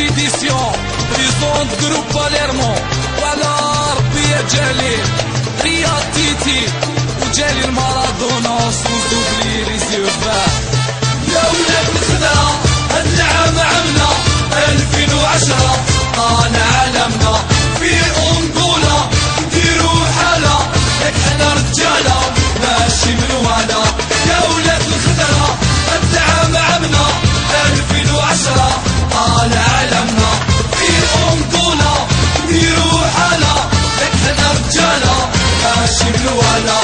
éditions, prison de groupe Palermo. وعلى ربي يا جليل رياض تيتي وجليل مارادونا سوزو بلي ليزيوفا. يا ولاد الخضرا هاد العام عمنا 2010 طالع عالمنا في أنغولا نديرو حالة ياك حنا رجالة ماشي من ولا. يا ولاد الخضرا هاد العام عمنا 2010 طالع عالمنا في أنغولا نديرو حالة ياك حنا رجالة ماشي من ولا.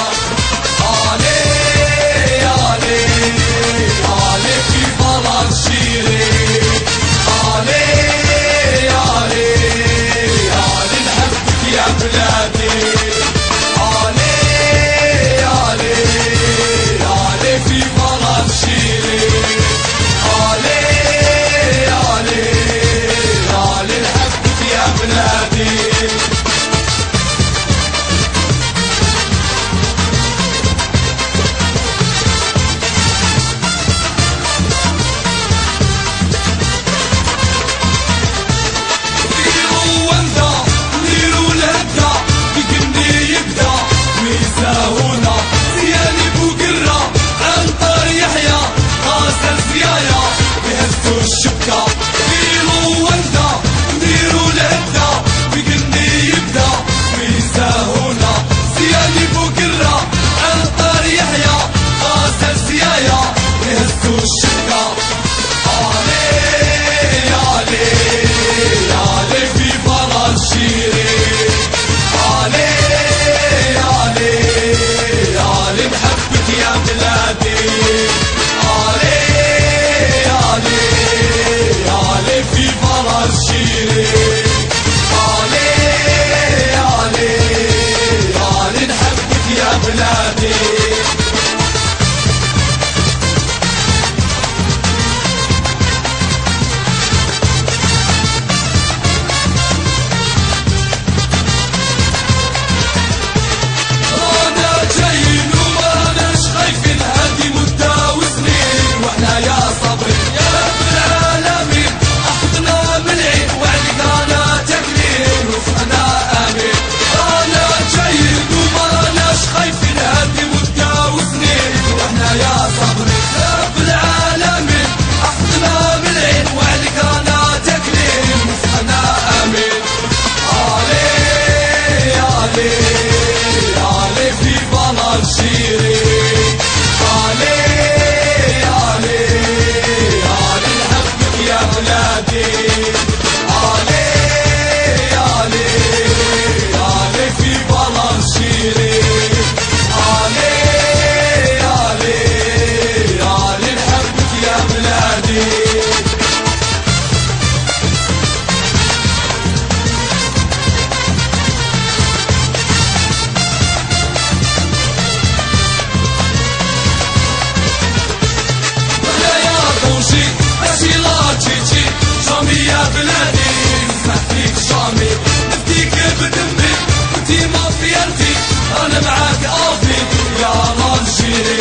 أنا معاك أوفي يا الجيري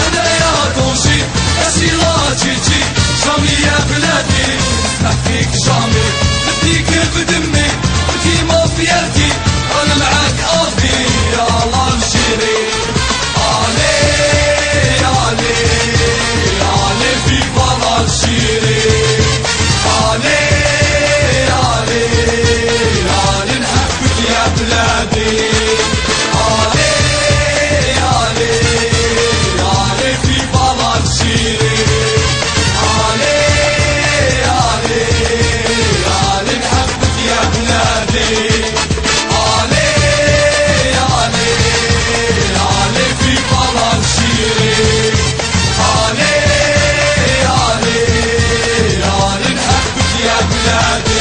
أنا يا طونجي أسي لا تجي جامي يا بلادي نسمع فيك جامي نفديك بدمي وانتي مافياتي أنا معاك أوفي يا الجيري. علي علي علي فيفا الجيري علي علي علي نحبك يا بلادي. Yeah.